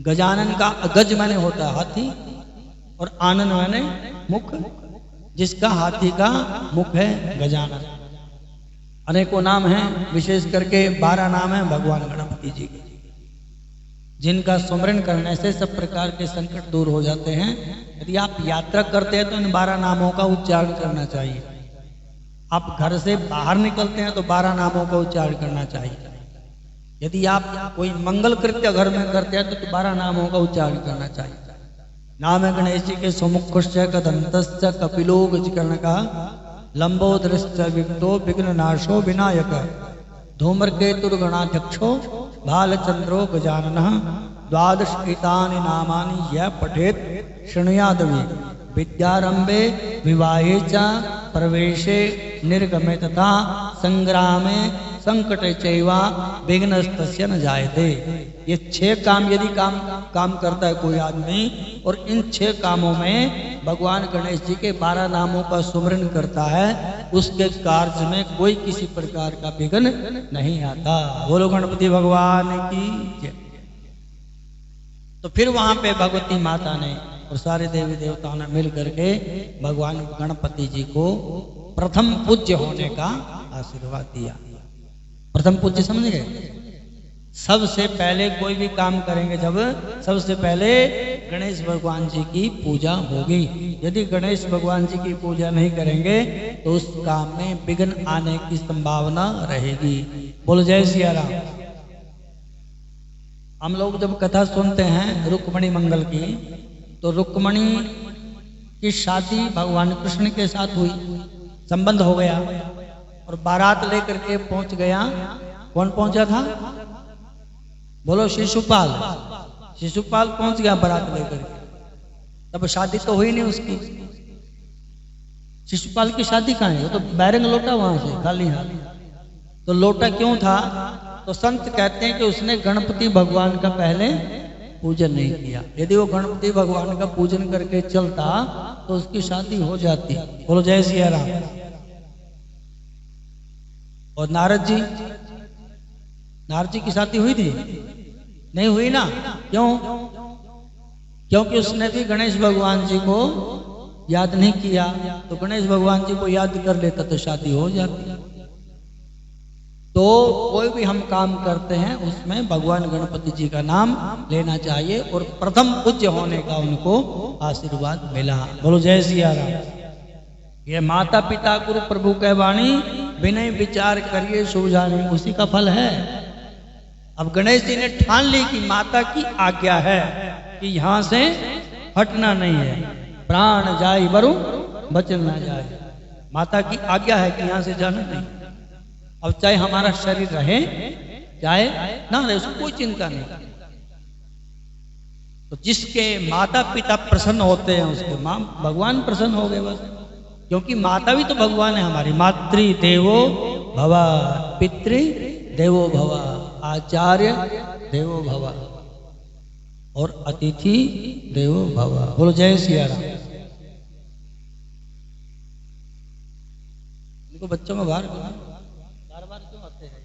गजानन का गज माने होता है हाथी और आनन माने मुख, जिसका हाथी का मुख है गजानन। अनेकों नाम हैं, विशेष करके 12 नाम है भगवान गणपति जी के, जिनका स्मरण करने से सब प्रकार के संकट दूर हो जाते हैं। यदि आप यात्रा करते हैं तो इन 12 नामों का उच्चारण करना चाहिए। आप घर से बाहर निकलते हैं तो 12 नामों का उच्चारण करना चाहिए। यदि आप कोई मंगल कृत्य घर में करते हैं तो 12 नामों का उच्चारण करना चाहिए। नाम है गणेश जी के सुमुखश्च कदंतश्च कपिलो गजकर्णका लंबोदरश्च विघ्नो विघ्ननाशो विनायक धूम्रकेतुर्गणाध्यक्षो भालचंद्रो गजाननः 12 एतानि नामानि यः पठेत् शृणुयादपि विद्यारंभे विवाहे च प्रवेशे निर्गमे तथा संग्रामे संकटे चैवा विघ्नस्तस्य न जायते। ये 6 काम यदि काम करता है कोई आदमी और इन 6 कामों में भगवान गणेश जी के 12 नामों का सुमरण करता है, उसके कार्य में कोई किसी प्रकार का विघ्न नहीं आता। बोलो गणपति भगवान की जय। तो फिर वहां पे भगवती माता ने और सारे देवी देवताओं ने मिल करके भगवान गणपति जी को प्रथम पूज्य होने का आशीर्वाद दिया। प्रथम पूज्य समझ गए? सबसे पहले कोई भी काम करेंगे जब सबसे पहले गणेश भगवान जी की पूजा होगी। यदि गणेश भगवान जी की पूजा नहीं करेंगे तो उस काम में विघ्न आने की संभावना रहेगी। बोलो जय सिया राम। हम लोग जब कथा सुनते हैं रुक्मणी मंगल की, तो रुक्मणी की शादी भगवान कृष्ण के साथ हुई, संबंध हो गया और बारात लेकर के पहुंच गया। कौन पहुंचा था? बोलो शिशुपाल। शिशुपाल पहुंच गया बारात लेकर के। तब शादी तो हुई नहीं उसकी। शिशुपाल की शादी कहाँ है? वो तो बैरंग लौटा वहां से खाली हाथ। तो लौटा क्यों था? तो संत कहते हैं कि उसने गणपति भगवान का पहले पूजन नहीं किया। यदि वो गणपति भगवान का पूजन करके चलता तो उसकी शादी हो जाती। बोलो जय सिया राम। और नारद जी की शादी हुई थी? नहीं हुई ना। क्यों? क्योंकि उसने भी गणेश भगवान जी को याद नहीं किया। तो गणेश भगवान जी को याद कर लेता तो शादी हो जाती। तो कोई भी हम काम करते हैं उसमें भगवान गणपति जी का नाम लेना चाहिए और प्रथम पूज्य होने का उनको आशीर्वाद मिला। बोलो जय सिया राम। ये माता पिता गुरु प्रभु कह वाणी विनय विचार करिए शुभ जाने, उसी का फल है। अब गणेश जी ने ठान ली कि माता की आज्ञा है कि यहां से हटना नहीं है, प्राण जाए वरु बचन ना जाए। माता की आज्ञा है कि यहां से जाना नहीं। अब चाहे हमारा शरीर रहे चाहे ना रहे, उसको कोई चिंता नहीं। तो जिसके माता पिता प्रसन्न होते हैं उसके माँ भगवान प्रसन्न हो गए बस। क्योंकि माता भी तो भगवान है हमारी। मातृ देवो भव, पितृ देवो भव, आचार्य देवो भव और अतिथि देवो भव। बोलो जय सिया राम। इनको बच्चों में बार बार क्यों आते हैं?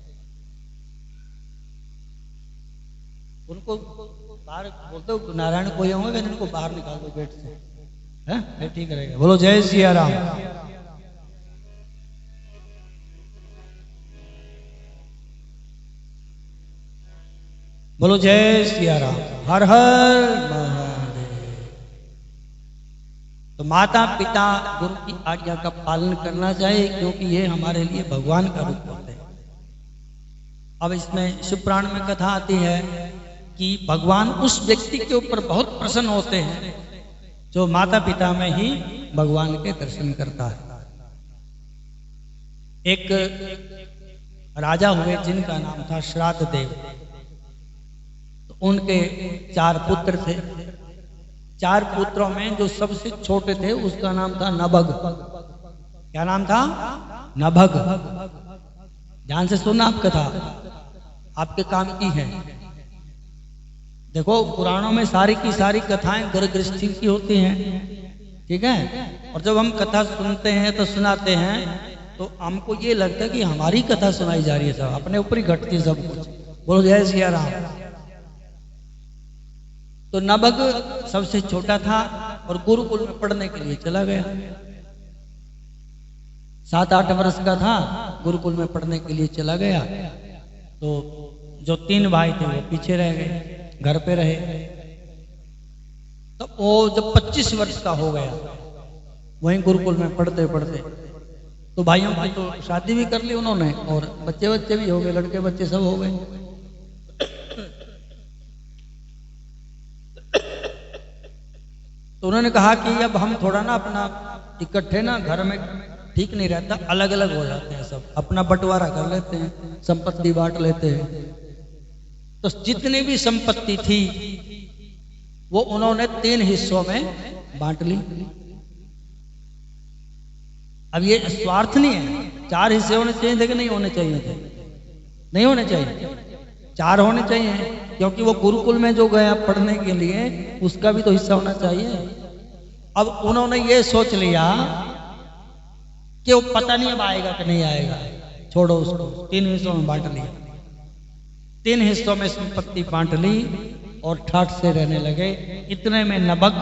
उनको बाहर बोलते हो नारायण कोई होंगे, इनको बाहर निकाल दो गेट से, है ठीक रहेगा। बोलो जय सिया राम। बोलो जय सिया राम। हर हर महादेव। तो माता पिता गुरु की आज्ञा का पालन करना चाहिए, क्योंकि ये हमारे लिए भगवान का रूप होते हैं। अब इसमें शिव पुराण में कथा आती है कि भगवान उस व्यक्ति के ऊपर बहुत प्रसन्न होते हैं जो माता पिता में ही भगवान के दर्शन करता है। एक राजा हुए जिनका नाम था श्राद्ध देव। तो उनके 4 पुत्र थे। 4 पुत्रों में जो सबसे छोटे थे उसका नाम था नभग। क्या नाम था? नभग। ध्यान से सुनना, आप कथा आपके काम की है। देखो पुराणों में सारी की सारी कथाएं गर्भ गृहस्थी की होती हैं, ठीक है। और जब हम कथा सुनते हैं तो सुनाते हैं तो हमको ये लगता है कि हमारी कथा सुनाई जा रही है, सब अपने ऊपर ही घटती है सब कुछ। बोलो जय सिया राम। तो नभग सबसे छोटा था और गुरुकुल में पढ़ने के लिए चला गया। 7-8 वर्ष का था, गुरुकुल में पढ़ने के लिए चला गया। तो जो 3 भाई थे वो पीछे रह गए, घर पे रहे। तो वो जब 25 वर्ष का हो गया, वहीं गुरुकुल में पढ़ते पढ़ते तो भाइयों की तो शादी भी कर ली उन्होंने और बच्चे भी हो गए, लड़के बच्चे सब हो गए। तो उन्होंने कहा कि अब हम थोड़ा ना अपना इकट्ठे ना घर में ठीक नहीं रहता, अलग अलग हो जाते हैं, सब अपना बंटवारा कर लेते हैं, संपत्ति बांट लेते हैं। तो जितनी भी संपत्ति थी वो उन्होंने 3 हिस्सों में बांट ली। अब ये स्वार्थ नहीं है, 4 हिस्से होने चाहिए थे कि नहीं होने चाहिए थे? नहीं होने चाहिए, 4 होने चाहिए, क्योंकि वो गुरुकुल में जो गया पढ़ने के लिए उसका भी तो हिस्सा होना चाहिए। अब उन्होंने ये सोच लिया कि वो पता नहीं अब आएगा कि नहीं आएगा, छोड़ो उसको। 3 हिस्सों में बांट लिया। 3 हिस्सों में संपत्ति बांट ली और ठाठ से रहने लगे। इतने में नभग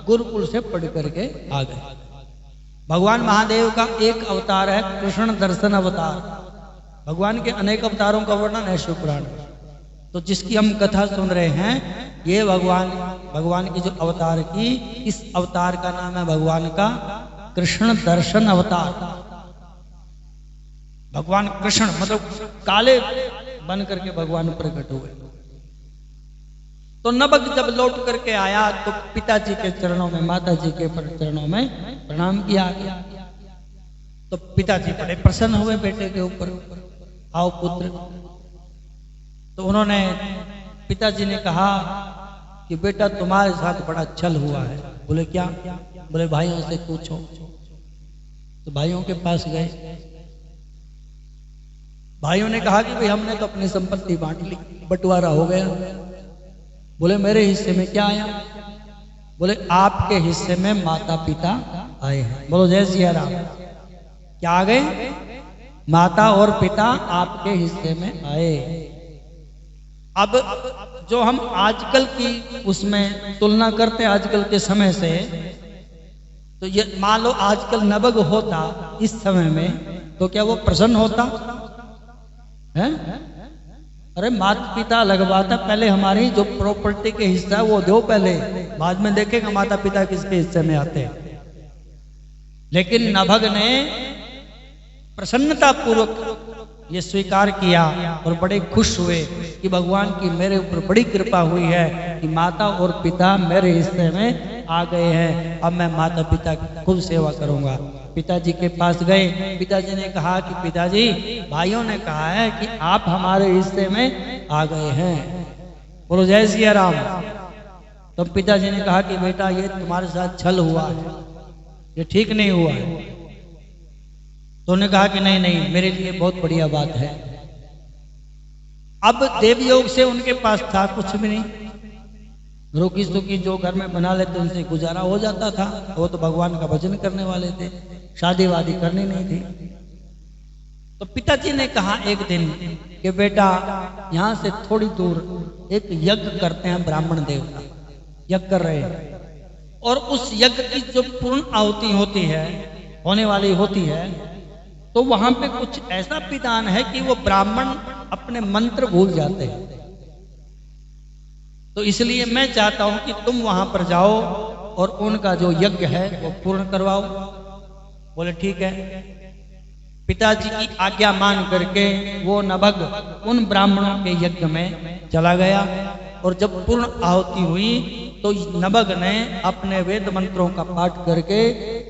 गुरुकुल से पढ़ करके आ गए। भगवान महादेव का एक अवतार है कृष्ण दर्शन अवतार। भगवान के अनेक अवतारों का वर्णन है शिव पुराण में। तो जिसकी हम कथा सुन रहे हैं ये भगवान की जो अवतार की, इस अवतार का नाम है भगवान का कृष्ण दर्शन अवतार। भगवान कृष्ण मतलब काले बन करके भगवान प्रकट हुए। तो नभग जब लौट करके आया तो पिताजी के चरणों में, माता जी के चरणों में प्रणाम किया गया। तो पिताजी बड़े प्रसन्न हुए बेटे के ऊपर, आओ पुत्र। तो उन्होंने, पिताजी ने कहा कि बेटा तुम्हारे साथ बड़ा छल हुआ है। बोले क्या? बोले भाइयों से पूछो। तो भाइयों के पास गए। भाइयों ने कहा कि भाई हमने तो अपनी संपत्ति बांट ली, बंटवारा हो गया। बोले मेरे हिस्से में क्या आया? बोले आपके हिस्से में माता पिता आए हैं। बोलो जय सिया राम। क्या आ गए? माता और पिता आपके हिस्से में आए। अब जो हम आजकल की उसमें तुलना करते हैं आजकल के समय से, तो ये मान लो आजकल नभग होता इस समय में तो क्या वो प्रसन्न होता है? अरे माता पिता अलग बात है, पहले हमारी जो प्रॉपर्टी के हिस्सा वो दो पहले, बाद में देखेगा माता पिता किसके हिस्से में आते हैं। लेकिन नभग ने प्रसन्नता पूर्वक ये स्वीकार किया और बड़े खुश हुए कि भगवान की मेरे ऊपर बड़ी कृपा हुई है कि माता और पिता मेरे हिस्से में आ गए हैं। अब मैं माता पिता की खूब सेवा करूंगा। पिताजी के पास गए। पिताजी ने कहा कि पिताजी भाइयों ने कहा है कि आप हमारे हिस्से में आ गए हैं। बोलो जय सिया राम। तो पिताजी ने कहा कि बेटा ये तुम्हारे साथ छल हुआ है, ये ठीक नहीं हुआ है। तो उन्होंने कहा कि नहीं नहीं, मेरे लिए बहुत बढ़िया बात है। अब देवयोग से उनके पास था कुछ भी नहीं, रोकी सुकी जो घर में बना लेते उनसे गुजारा हो जाता था। वो तो भगवान का भजन करने वाले थे, शादी वादी करनी नहीं थी। तो पिताजी ने कहा एक दिन कि बेटा यहाँ से थोड़ी दूर एक यज्ञ करते हैं, ब्राह्मण देवता यज्ञ कर रहे हैं, और उस यज्ञ की जो पूर्ण आहुति होती है, होने वाली होती है, तो वहां पे कुछ ऐसा विधान है कि वो ब्राह्मण अपने मंत्र भूल जाते हैं। तो इसलिए मैं चाहता हूं कि तुम वहां पर जाओ और उनका जो यज्ञ है वो पूर्ण करवाओ। बोले ठीक है। पिताजी की आज्ञा मान करके वो नभग उन ब्राह्मणों के यज्ञ में चला गया, और जब पूर्ण आहुति हुई तो नभग ने अपने वेद मंत्रों का पाठ करके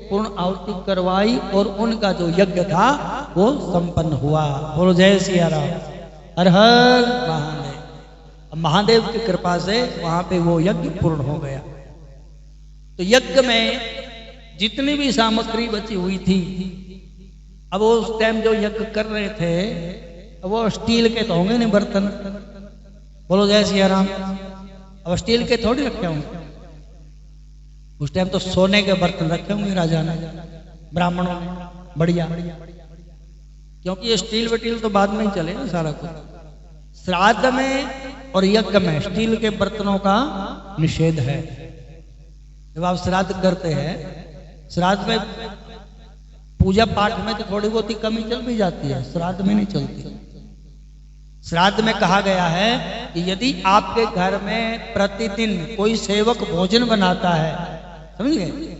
पूर्ण आहुति करवाई, और उनका जो यज्ञ था वो संपन्न हुआ। बोलो जय सिया राम, हर हर महादेव। महादेव की कृपा से वहां पे वो यज्ञ पूर्ण हो गया। तो यज्ञ में जितनी भी सामग्री बची हुई थी, अब वो उस टाइम जो यज्ञ कर रहे थे वो स्टील के तो होंगे नहीं बर्तन। बोलो जय सिया राम। अब स्टील के थोड़ी रखे होंगे, उस टाइम तो सोने के बर्तन रखे होंगे राजा ने, ब्राह्मणों ने, बढ़िया। क्योंकि ये स्टील वटील तो बाद में ही चले ना सारा कुछ। श्राद्ध में और यज्ञ में स्टील के बर्तनों का निषेध है। जब आप श्राद्ध करते हैं, श्राद्ध में पूजा पाठ में तो थोड़ी बहुत ही कमी चल भी जाती है, श्राद्ध में नहीं चलती। श्राद्ध में कहा गया है कि यदि आपके घर में प्रतिदिन कोई सेवक भोजन बनाता है, समझ गए,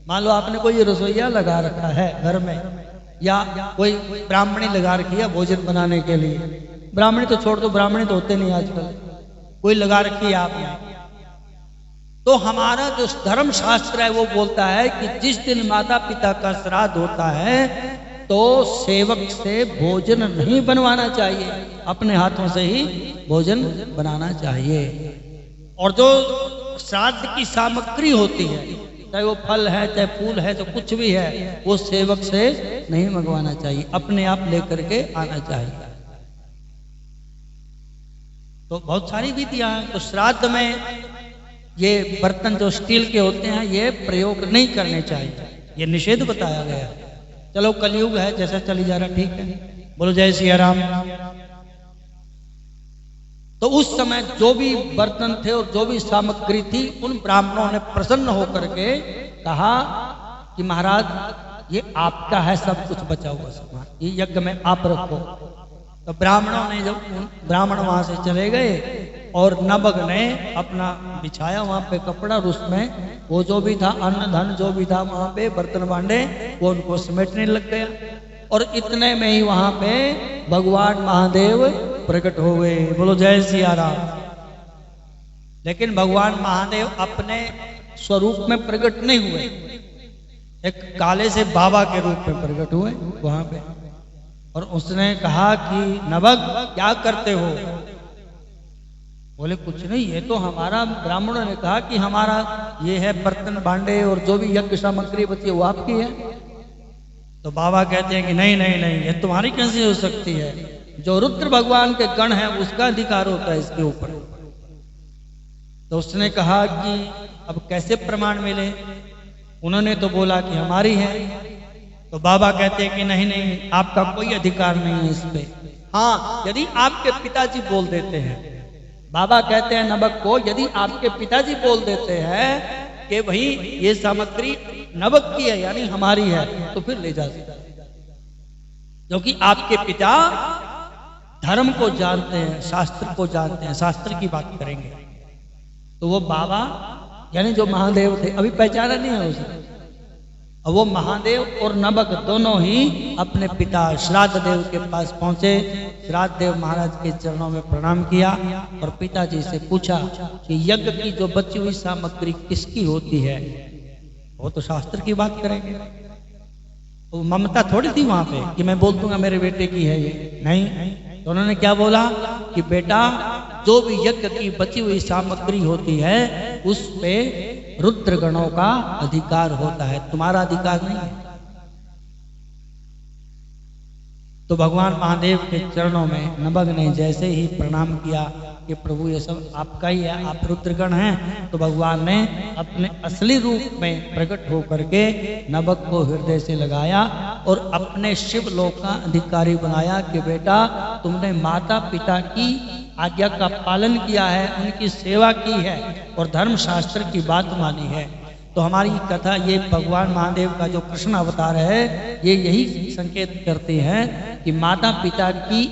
मान लो आपने कोई रसोईया लगा रखा है घर में, या कोई ब्राह्मणी लगा रखी है भोजन बनाने के लिए, ब्राह्मणी तो छोड़ दो, ब्राह्मणी तो होते नहीं आजकल, कोई लगा रखी है आपने, तो हमारा जो धर्म शास्त्र है वो बोलता है कि जिस दिन माता पिता का श्राद्ध होता है तो सेवक से भोजन नहीं बनवाना चाहिए, अपने हाथों से ही भोजन बनाना चाहिए। और जो श्राद्ध की सामग्री होती है, चाहे वो फल है चाहे फूल है, तो कुछ भी है, वो सेवक से नहीं मंगवाना चाहिए, अपने आप लेकर के आना चाहिए। तो बहुत सारी विधियां हैं। तो श्राद्ध में ये बर्तन जो स्टील के होते हैं ये प्रयोग नहीं करने चाहिए, ये निषेध बताया गया। चलो कलयुग है, जैसा चली जा रहा ठीक है। बोलो जय सिया राम। तो उस समय जो भी बर्तन थे और जो भी सामग्री थी, उन ब्राह्मणों ने प्रसन्न होकर के कहा कि महाराज ये आपका है, सब कुछ बचा हुआ सामान, ये यज्ञ में आप रखो। तो ब्राह्मणों ने जब ब्राह्मण वहां से चले गए और नभग ने अपना बिछाया वहां पे कपड़ा, और उसमें वो जो भी था अन्न धन जो भी था वहां पे बर्तन बांधे वो उनको समेटने लग गया। और इतने में ही वहां पे भगवान महादेव प्रकट हो गए। बोलो जय सिया राम। लेकिन भगवान महादेव अपने स्वरूप में प्रकट नहीं हुए, एक काले से बाबा के रूप में प्रकट हुए वहां पे। और उसने कहा कि नभग क्या करते हो? बोले कुछ नहीं, ये तो हमारा, ब्राह्मणों ने कहा कि हमारा ये है बर्तन भांडे और जो भी यज्ञ सामग्री बची है वो आपकी है। तो बाबा कहते हैं कि नहीं नहीं नहीं, ये तुम्हारी कैसे हो सकती है? जो रुद्र भगवान के गण है उसका अधिकार होता है इसके ऊपर। तो उसने कहा कि अब कैसे प्रमाण मिले? उन्होंने तो बोला कि हमारी है। तो बाबा कहते हैं कि नहीं नहीं, आपका कोई अधिकार नहीं है इस पे। हाँ, यदि आपके पिताजी बोल देते हैं, बाबा कहते हैं नभग को, यदि आपके पिताजी बोल देते हैं कि भाई ये सामग्री नभग की है यानी हमारी है, तो फिर ले जा सकते, क्योंकि आपके पिता धर्म को जानते हैं, शास्त्र को जानते हैं, शास्त्र की बात करेंगे। तो वो बाबा यानी जो महादेव थे, अभी पहचाना नहीं है उसे, और वो महादेव और नभग दोनों ही अपने पिता श्राद्ध देव के पास पहुंचे। श्राद्ध देव महाराज के चरणों में प्रणाम किया और पिताजी से पूछा कि यज्ञ की जो बची हुई सामग्री किसकी होती है? वो तो शास्त्र की बात करेंगे। तो ममता थोड़ी थी वहां पे कि मैं बोल दूंगा मेरे बेटे की है ये, नहीं। तो उन्होंने क्या बोला कि बेटा जो भी यज्ञ की बची हुई सामग्री होती है उस पे रुद्रगणों का अधिकार होता है, तुम्हारा अधिकार नहीं है। तो भगवान महादेव के चरणों में नभग ने जैसे ही प्रणाम किया कि प्रभु ये सब आपका ही है, आप रुद्रगण हैं, तो भगवान ने अपने असली रूप में प्रकट होकर के नभग को हृदय से लगाया और अपने शिव लोक का अधिकारी बनाया कि बेटा तुमने माता पिता की आज्ञा का पालन किया है, उनकी सेवा की है और धर्मशास्त्र की बात मानी है। तो हमारी कथा ये भगवान महादेव का जो कृष्ण अवतार है ये यही संकेत करते हैं कि माता पिता की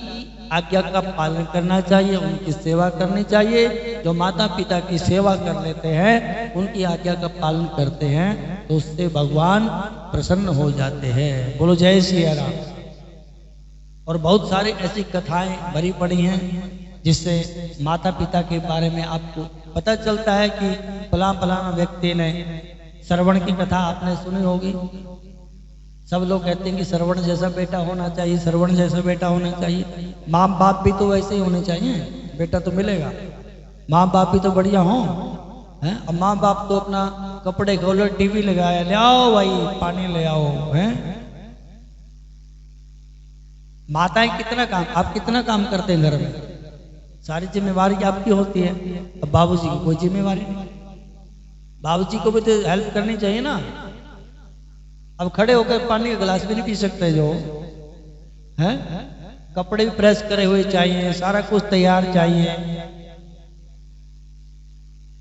आज्ञा का पालन करना चाहिए, उनकी सेवा करनी चाहिए। जो माता पिता की सेवा कर लेते हैं, उनकी आज्ञा का पालन करते हैं, तो उससे भगवान प्रसन्न हो जाते हैं। बोलो जय श्री राम। और बहुत सारी ऐसी कथाएं भरी पड़ी हैं जिससे माता पिता के बारे में आपको पता चलता है कि फलाना व्यक्ति ने, श्रवण की कथा आपने सुनी होगी। सब लोग कहते हैं कि श्रवण जैसा बेटा होना चाहिए, श्रवण जैसा बेटा होना चाहिए। माँ बाप भी तो वैसे ही होने चाहिए, बेटा तो मिलेगा। माँ बाप भी तो बढ़िया हो हैं। अब माँ बाप तो अपना कपड़े खोलो, टीवी लगाया, ले आओ भाई पानी ले आओ हैं। माताएं कितना काम, आप कितना काम करते हैं घर में, सारी जिम्मेवारी आपकी होती है। अब बाबूजी की कोई जिम्मेवारी नहीं, बाबूजी को भी तो हेल्प करनी चाहिए ना। अब खड़े होकर पानी का गिलास भी नहीं पी सकते जो हैं, कपड़े भी प्रेस करे हुए चाहिए, सारा कुछ तैयार चाहिए,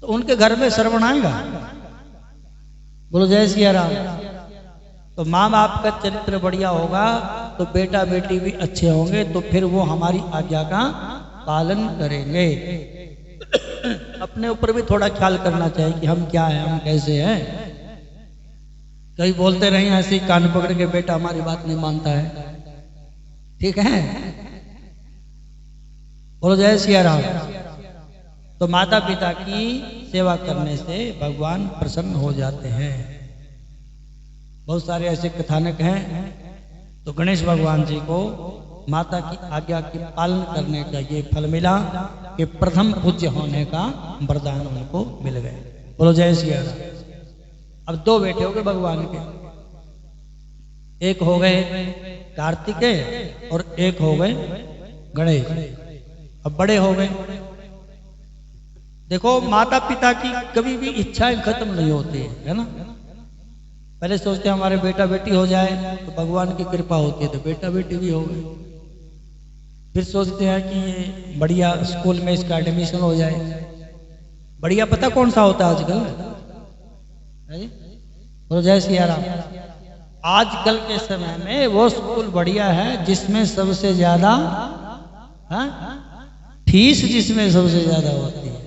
तो उनके घर में श्रवण आएगा। बोलो जय सिया राम। तो माँ बाप का चरित्र बढ़िया होगा तो बेटा बेटी भी अच्छे होंगे, तो फिर वो हमारी आज्ञा का पालन करेंगे। अपने ऊपर भी थोड़ा ख्याल करना चाहिए कि हम क्या हैं, हम कैसे हैं। कई बोलते रहे ऐसे ही कान पकड़ के, बेटा हमारी बात नहीं मानता है, ठीक है। बोलो जय सिया राम। तो माता पिता की सेवा करने से भगवान प्रसन्न हो जाते हैं। बहुत सारे ऐसे कथानक हैं। तो गणेश भगवान जी को माता की आज्ञा के पालन करने का ये फल मिला कि प्रथम पूज्य होने का वरदान उनको मिल गए। बोलो जय सिया राम। अब दो बेटे हो गए भगवान के, एक हो गए कार्तिकेय और एक हो गए गणेश। अब बड़े हो गए। देखो माता पिता की कभी भी इच्छाएं खत्म नहीं होती है ना। पहले सोचते हैं हमारे बेटा बेटी हो जाए तो भगवान की कृपा होती है, तो बेटा बेटी भी हो गए। फिर सोचते हैं कि ये बढ़िया स्कूल में इसका एडमिशन हो जाए। बढ़िया पता कौन सा होता है आजकल? तो जय सिया राम। आजकल के समय में वो स्कूल बढ़िया है जिसमें सबसे ज्यादा फीस जिसमें सबसे ज्यादा होती है,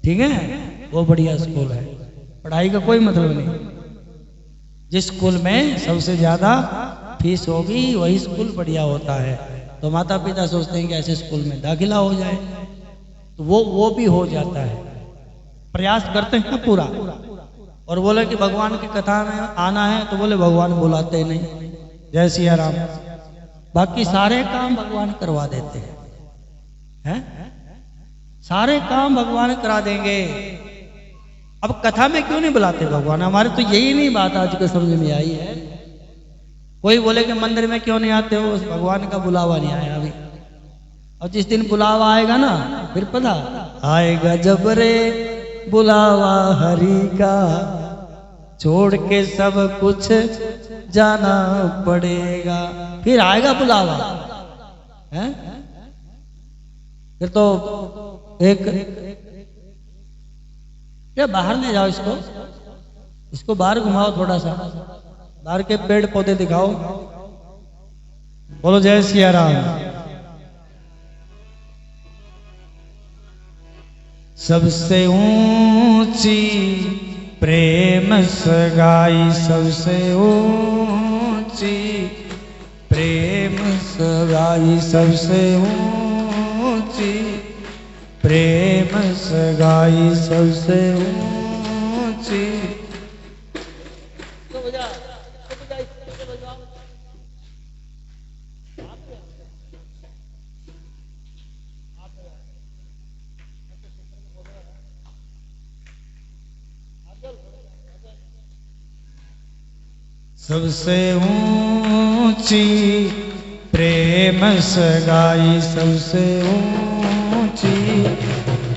ठीक है, वो बढ़िया स्कूल है। पढ़ाई का कोई मतलब नहीं। जिस स्कूल में सबसे ज्यादा फीस होगी वही स्कूल बढ़िया होता है। तो माता पिता सोचते हैं कि ऐसे स्कूल में दाखिला हो जाए, तो वो भी हो जाता है। प्रयास करते हैं पूरा। और बोले कि भगवान की कथा में आना है, तो बोले भगवान बुलाते नहीं। जय सिया राम। बाकी सारे काम भगवान करवा देते हैं, सारे काम भगवान करा देंगे। अब कथा में क्यों नहीं बुलाते भगवान? हमारे तो यही नहीं बात आज के समझ में आई है। कोई बोले कि मंदिर में क्यों नहीं आते हो, भगवान का बुलावा नहीं आया अभी। और जिस दिन बुलावा आएगा ना, फिर पता आएगा जब रे बुलावा हरि का, छोड़ के सब कुछ जाना पड़ेगा। फिर आएगा बुलावा, है? फिर तो एक क्या बाहर ले जाओ इसको बाहर घुमाओ, थोड़ा सा बाहर के पेड़ पौधे दिखाओ। बोलो जय सिया राम। सबसे ऊंची प्रेम सगाई, सबसे ऊंची प्रेम सगाई, सबसे ऊंची प्रेम सगाई, सबसे ऊंची। सबसे ऊंची प्रेम सगाई, सबसे ऊंची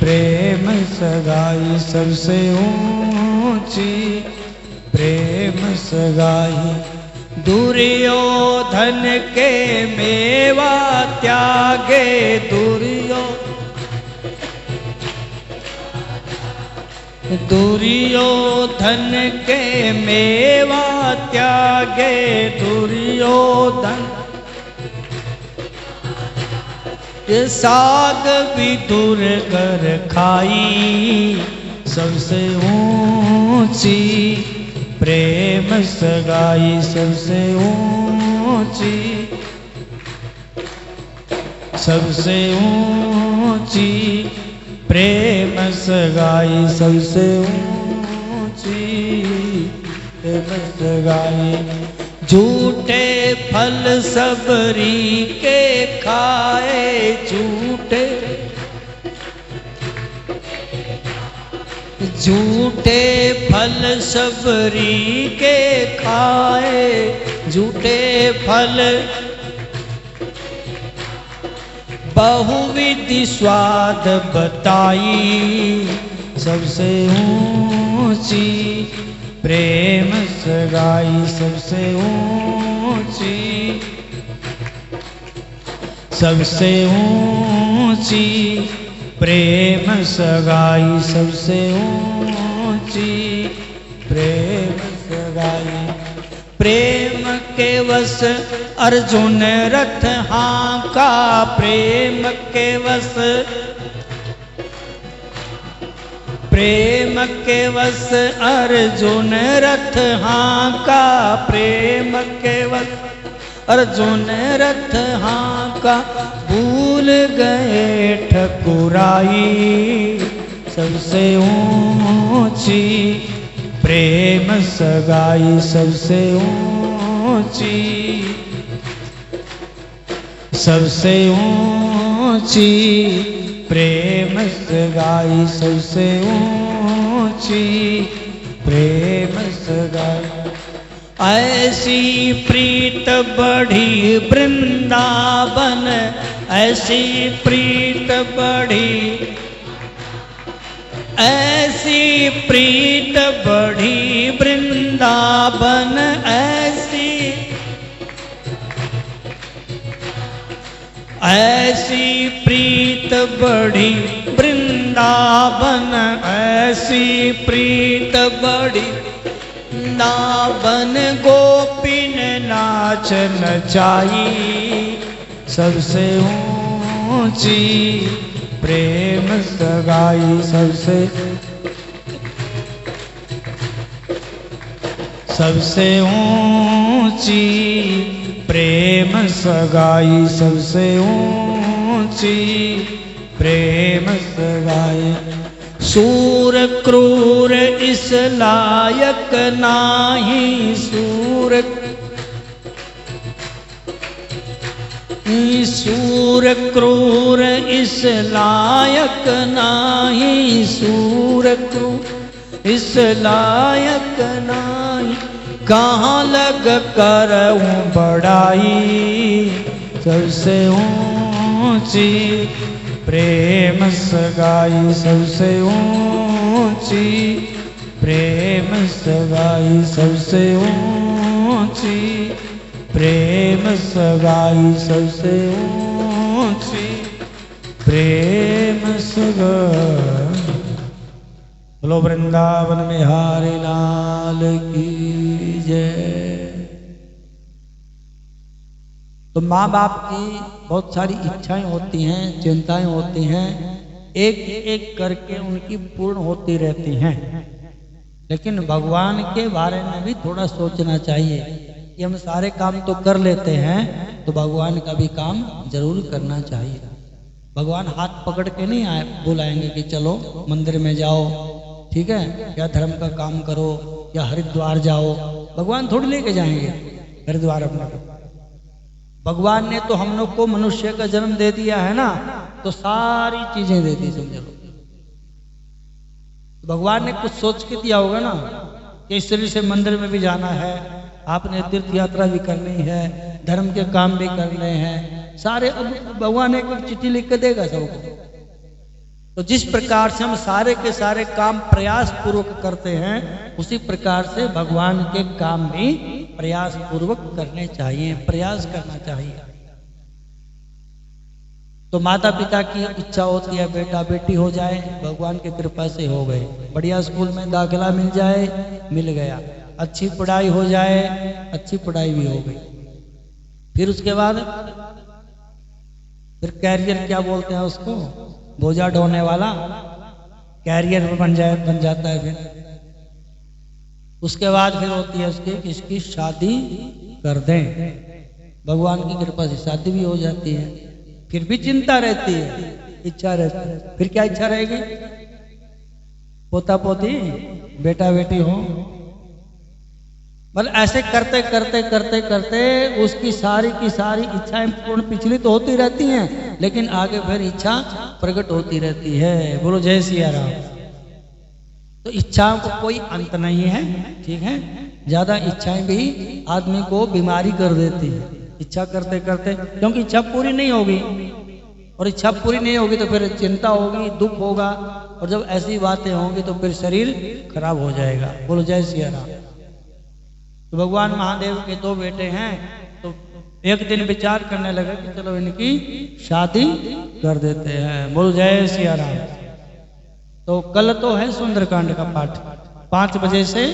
प्रेम सगाई, सबसे ऊंची प्रेम सगाई। दुर्योधन के मेवा त्यागे, दुर्योधन के मेवा त्यागे, दुर्योधन ये साग भी दूर कर खाई, सबसे ऊंची प्रेम सगाई, सबसे ऊंची, सबसे ऊंची प्रेम सगाई, सबसे ऊंची प्रेम सगाई। झूठे फल सबरी के खाए, झूठे झूठे फल सबरी के खाए, झूठे फल बहुविधि स्वाद बताई, सबसे ऊंची प्रेम सगाई, सबसे ऊंची, सबसे ऊंची प्रेम सगाई, सबसे ऊंची प्रेम सगाई। प्रेम के वश अर्जुन रथ हाँका, प्रेम के वश, प्रेम के वश अर्जुन रथ हाँका, प्रेम के वश अर्जुन रथ हाँका। भूल गए ठकुराई, सबसे ऊंची प्रेम सगाई, सबसे ऊंची, सबसे ऊंची प्रेम सगाई, सबसे ऊंची प्रेम सगाई। ऐसी प्रीत बढ़ी वृंदावन, ऐसी प्रीत बढ़ी, ऐसी प्रीत बढ़ी वृंदावन, ऐसी ऐसी प्रीत बढ़ी वृंदावन, ऐसी प्रीत बढ़ी वृंदावन। गोपिन नाच नचाई, सबसे ऊंची प्रेम सगाई, सबसे, सबसे ऊंची प्रेम सगाई, सबसे ऊंची प्रेम सगाई। सूर क्रूर इस लायक नाही, सूर सूर क्रूर इस लायक नाही, सूर क्रूर इस लायक नाही। कहाँ लग करऊं बड़ाई, सबसे ऊंची प्रेम सगाई, सबसे ऊंची प्रेम सगाई, सबसे ऊंची प्रेम सगाई, सबसे ऊंची प्रेम सगाई। बोलो वृंदावन में हारे लाल की जय। तो माँ बाप की बहुत सारी इच्छाएं होती हैं, चिंताएं होती हैं, एक एक करके उनकी पूर्ण होती रहती हैं। लेकिन भगवान के बारे में भी थोड़ा सोचना चाहिए कि हम सारे काम तो कर लेते हैं, तो भगवान का भी काम जरूर करना चाहिए। भगवान हाथ पकड़ के नहीं बुलाएंगे कि चलो मंदिर में जाओ, ठीक है, या धर्म का काम करो, या हरिद्वार जाओ। भगवान थोड़ी लेके जाएंगे हरिद्वार अपना। भगवान ने तो हम लोग को मनुष्य का जन्म दे दिया है ना, तो सारी चीजें दे दी, समझ लो। भगवान ने कुछ सोच के दिया होगा ना कि इस तरह से मंदिर में भी जाना है, आपने तीर्थ यात्रा भी करनी है, धर्म के काम भी करने हैं सारे। अब भगवान एक चिट्ठी लिख के देगा सबको। तो जिस प्रकार से हम सारे के सारे काम प्रयास पूर्वक करते हैं, उसी प्रकार से भगवान के काम भी प्रयास पूर्वक करने चाहिए, प्रयास करना चाहिए। तो माता पिता की इच्छा होती है बेटा बेटी हो जाए, भगवान की कृपा से हो गए, बढ़िया स्कूल में दाखिला मिल जाए, मिल गया, अच्छी पढ़ाई हो जाए, अच्छी पढ़ाई भी हो गई। फिर उसके बाद फिर कैरियर क्या बोलते हैं उसको, बोझा ढोने वाला कैरियर बन जाता है। फिर उसके बाद फिर होती है उसकी किसकी शादी कर दें, भगवान की कृपा से शादी भी हो जाती है। फिर भी चिंता रहती है, इच्छा रहती है। फिर क्या इच्छा रहेगी, पोता पोती बेटा बेटी हो। मतलब ऐसे करते करते करते करते उसकी सारी की सारी इच्छाएं पूर्ण पिछली तो होती रहती हैं, लेकिन आगे फिर इच्छा प्रकट होती रहती है। बोलो जय सिया राम। तो इच्छाओं को कोई अंत नहीं है, ठीक है। ज्यादा इच्छाएं भी आदमी को बीमारी कर देती है, इच्छा करते करते, क्योंकि इच्छा पूरी नहीं होगी, और इच्छा पूरी नहीं होगी तो फिर चिंता होगी, दुख होगा, और जब ऐसी बातें होंगी तो फिर शरीर खराब हो जाएगा। बोलो जय सिया राम। तो भगवान महादेव के 2 बेटे हैं, तो एक दिन विचार करने लगे कि चलो इनकी शादी कर देते हैं। बोलो जय सिया राम। तो कल तो है सुंदरकांड का पाठ 5 बजे से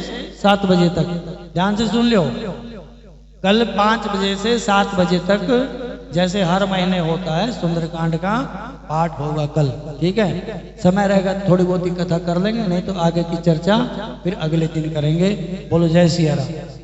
7 बजे तक, ध्यान से सुन लो। कल 5 बजे से 7 बजे तक, जैसे हर महीने होता है, सुंदरकांड का पाठ होगा कल, ठीक है। समय रहेगा थोड़ी बहुत ही कथा कर लेंगे, नहीं तो आगे की चर्चा फिर अगले दिन करेंगे। बोलो जय सिया राम।